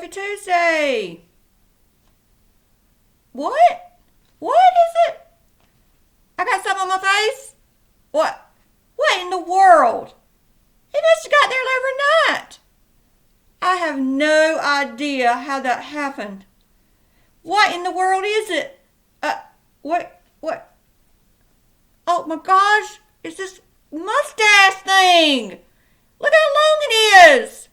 Happy Tuesday. What? What is it? I got something on my face? What? What in the world? He must have got there overnight. I have no idea how that happened. What in the world is it? What? Oh my gosh, it's this mustache thing. Look how long it is.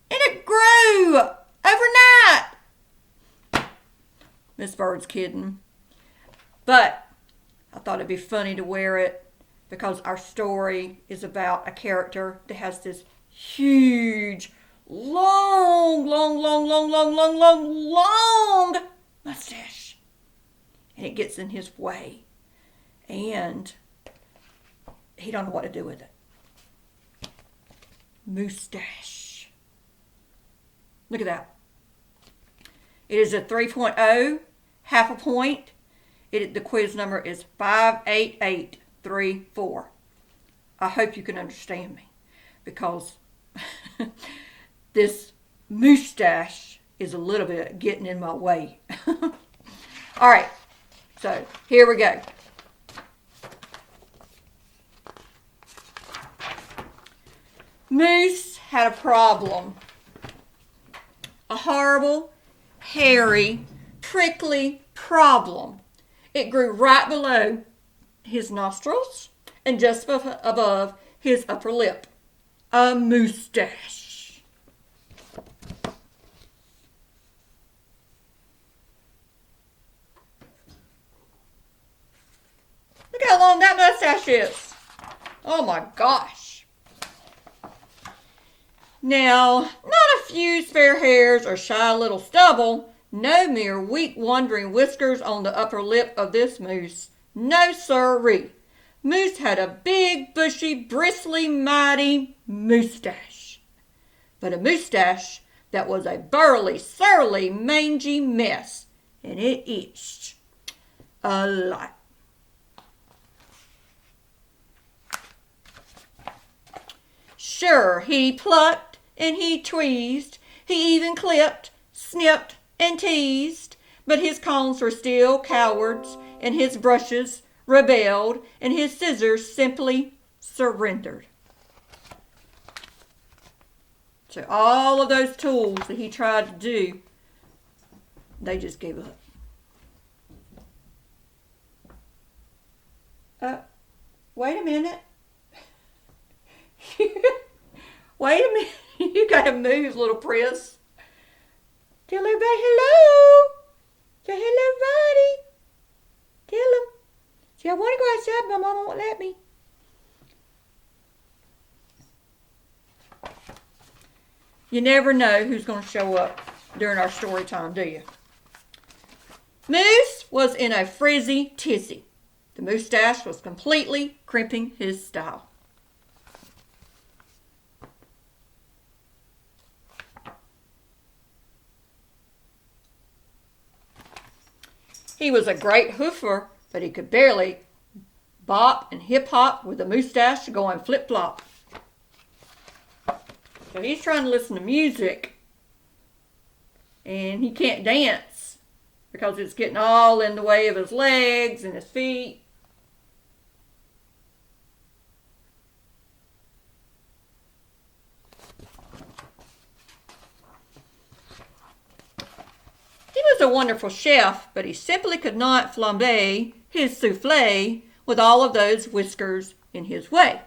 And it grew overnight. Miss Byrd's kidding. But I thought it'd be funny to wear it because our story is about a character that has this huge, long mustache. And it gets in his way. And he don't know what to do with it. Moosetache. Look at that. It is a 3.0, half a point. The quiz number is 58834. I hope you can understand me because this mustache is a little bit getting in my way. All right, so here we go. Moose had a problem. A horrible, hairy, prickly problem. It grew right below his nostrils and just above his upper lip. A mustache. Look how long that mustache is. Oh my gosh. Now, not a few spare hairs or shy little stubble. No mere weak wandering whiskers on the upper lip of this moose. No sirree. Moose had a big, bushy, bristly, mighty mustache. But a mustache that was a burly, surly, mangy mess. And it itched a lot. Sure, he plucked and he tweezed. He even clipped, snipped, and teased. But his combs were still cowards, and his brushes rebelled, and his scissors simply surrendered. So all of those tools that he tried to do, they just gave up. Wait a minute. Wait a minute. You gotta move, little Pris. Tell everybody hello. Say hello, buddy. Tell them. See, I want to go outside, but my mama won't let me. You never know who's going to show up during our story time, do you? Moose was in a frizzy tizzy. The mustache was completely crimping his style. He was a great hoofer, but he could barely bop and hip-hop with the mustache going flip-flop. So he's trying to listen to music, and he can't dance because it's getting all in the way of his legs and his feet. He was a wonderful chef, but he simply could not flambe his souffle with all of those whiskers in his way.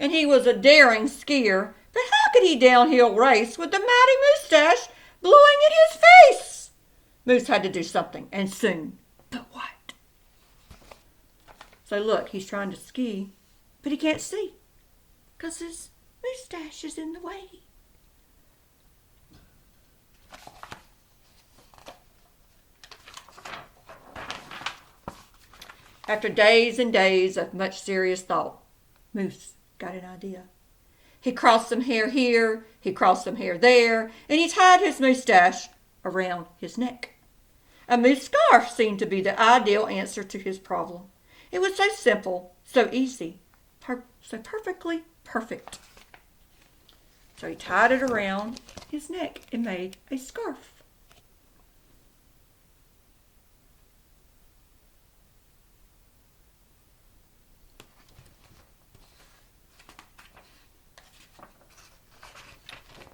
And he was a daring skier, but how could he downhill race with the mighty mustache blowing in his face? Moose had to do something, and soon. But what? So look, he's trying to ski, but he can't see because his mustache is in the way. After days and days of much serious thought, Moose got an idea. He crossed some hair here, he crossed some hair there, and he tied his mustache around his neck. A moose scarf seemed to be the ideal answer to his problem. It was so simple, so easy, so perfectly perfect. So he tied it around his neck and made a scarf.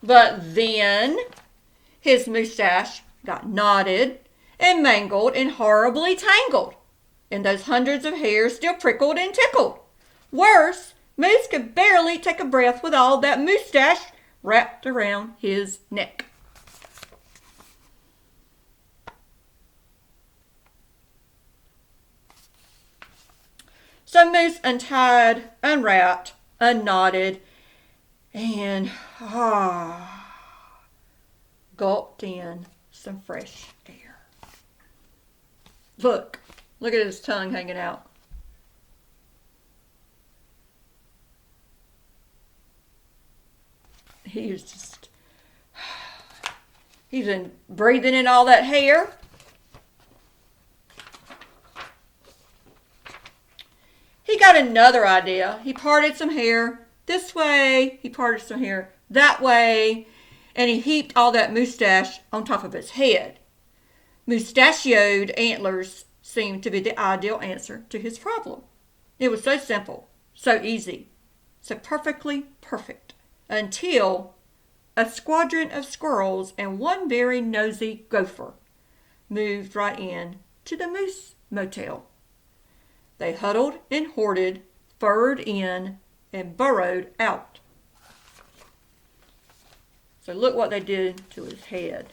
But then his mustache got knotted and mangled and horribly tangled, and those hundreds of hairs still prickled and tickled. Worse, Moose could barely take a breath with all that mustache wrapped around his neck. So Moose untied, unwrapped, unknotted, and gulped in some fresh air. Look at his tongue hanging out. He's been breathing in all that hair. He got another idea. He parted some hair this way, he parted some hair that way, and he heaped all that mustache on top of his head. Moustachioed antlers seemed to be the ideal answer to his problem. It was so simple, so easy, so perfectly perfect, until a squadron of squirrels and one very nosy gopher moved right in to the Moose Motel. They huddled and hoarded, furred in, and burrowed out. So look what they did to his head.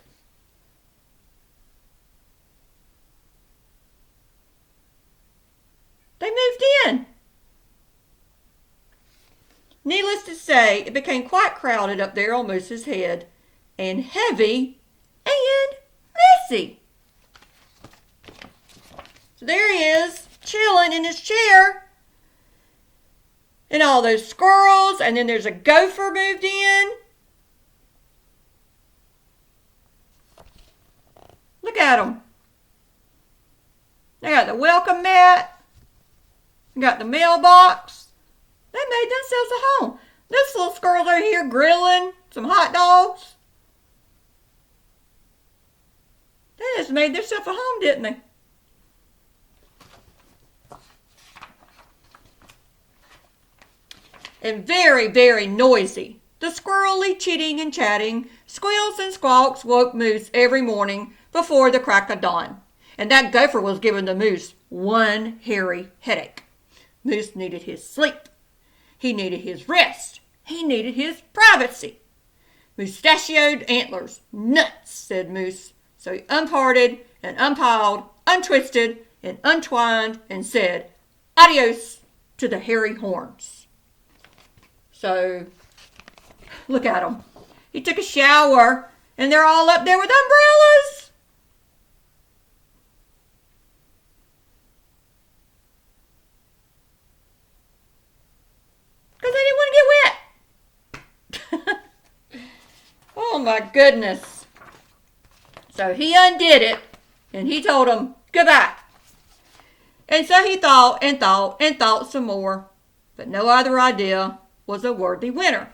They moved in. Needless to say, it became quite crowded up there on Moose's head, and heavy and messy. So there he is, chilling in his chair. And all those squirrels, and then there's a gopher moved in. Look at them. They got the welcome mat. They got the mailbox. They made themselves a home. This little squirrel's over here grilling some hot dogs. They just made themselves a home, didn't they? And very, very noisy. The squirrely chitting and chatting, squeals and squawks woke Moose every morning before the crack of dawn. And that gopher was giving the Moose one hairy headache. Moose needed his sleep. He needed his rest. He needed his privacy. Moustachioed antlers, nuts, said Moose. So he unparted and unpiled, untwisted and untwined and said, adios to the hairy horns. So, look at them. He took a shower, and they're all up there with umbrellas. Because they didn't want to get wet. Oh, my goodness. So he undid it, and he told them goodbye. And so he thought and thought and thought some more, but no other idea was a worthy winner.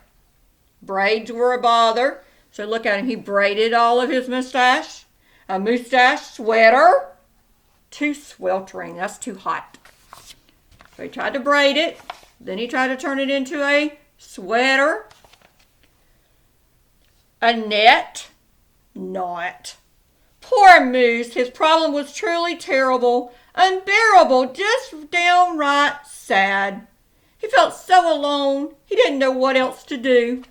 Braids were a bother, so look at him. He braided all of his mustache. A mustache sweater. Too sweltering. That's too hot. So he tried to braid it. Then he tried to turn it into a sweater. A net. Not. Poor Moose. His problem was truly terrible, unbearable, just downright sad. He felt so alone, he didn't know what else to do.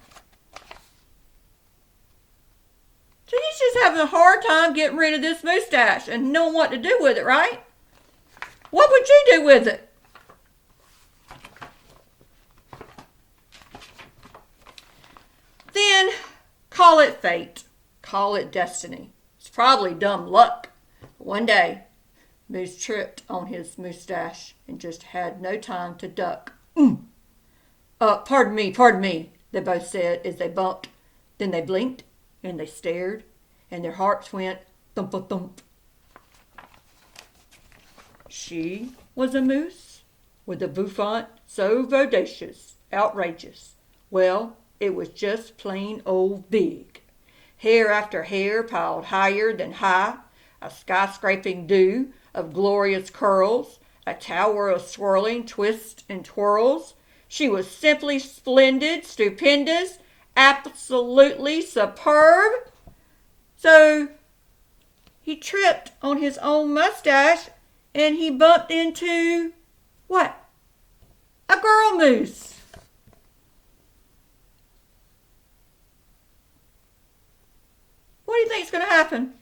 So he's just having a hard time getting rid of this mustache and knowing what to do with it, right? What would you do with it? Then call it fate, call it destiny. It's probably dumb luck. One day, Moose tripped on his mustache and just had no time to duck. Pardon me, they both said as they bumped. Then they blinked, and they stared, and their hearts went thump-a-thump. She was a moose with a bouffant so bodacious, outrageous. Well, It was just plain old big. Hair after hair piled higher than high, a skyscraping dew of glorious curls, a tower of swirling twists and twirls. She was simply splendid, stupendous, absolutely superb. So he tripped on his own mustache and he bumped into what? A girl moose. What do you think is going to happen?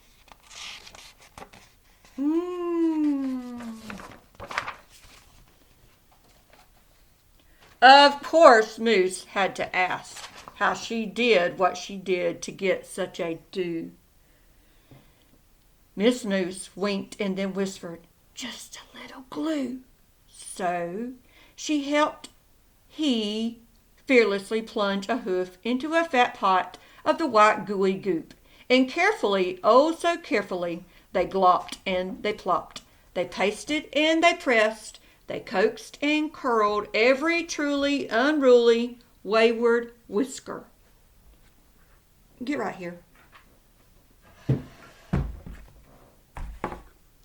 Of course, Moose had to ask how she did what she did to get such a do. Miss Moose winked and then whispered, "Just a little glue." So she helped he fearlessly plunge a hoof into a fat pot of the white gooey goop, and carefully, oh so carefully, they glopped and they plopped, they pasted and they pressed, they coaxed and curled every truly unruly, wayward whisker. Get right here.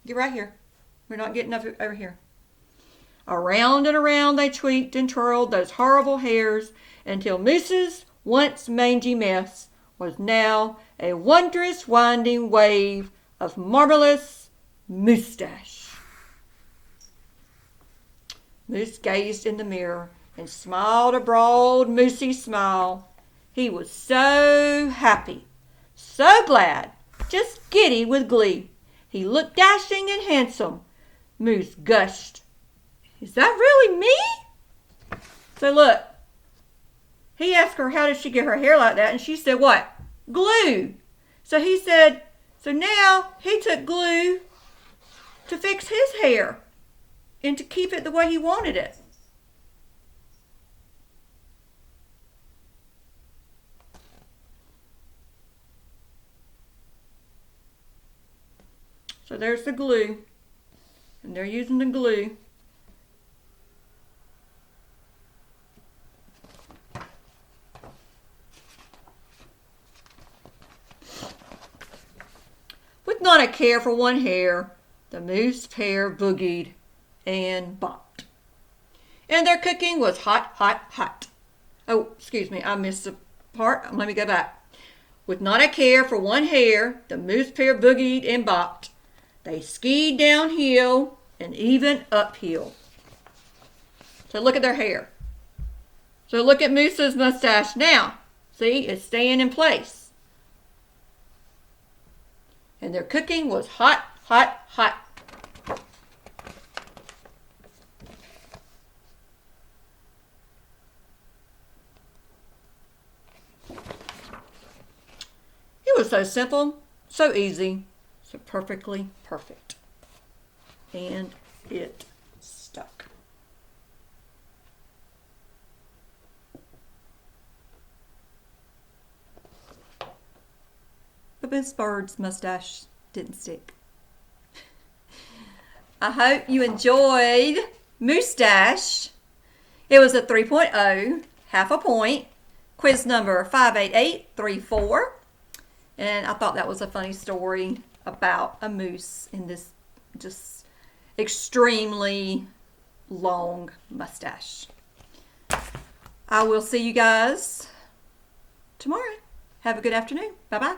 Get right here. We're not getting over here. Around and around they tweaked and twirled those horrible hairs until Moose's once mangy mess was now a wondrous winding wave of marvelous Moosetache. Moose gazed in the mirror and smiled a broad, moosey smile. He was so happy, so glad, just giddy with glee. He looked dashing and handsome. Moose gushed, "Is that really me?" So look, he asked her how did she get her hair like that, and she said what? Glue. So he said, so now he took glue to fix his hair and to keep it the way he wanted it. So there's the glue, and they're using the glue. With not a care for one hair, the moose pair boogied and bopped. And their cooking was hot, hot, hot. Oh, excuse me, I missed the part. Let me go back. With not a care for one hair, the moose pair boogied and bopped. They skied downhill and even uphill. So look at their hair. So look at Moose's mustache now. See, it's staying in place. And their cooking was hot, hot, hot. It was so simple, so easy, so perfectly perfect. And it stuck. But Miss Byrd's mustache didn't stick. I hope you enjoyed Moosetache. It was a 3.0, half a point, quiz number 58834. And I thought that was a funny story about a moose in this just extremely long mustache. I will see you guys tomorrow. Have a good afternoon. Bye-bye.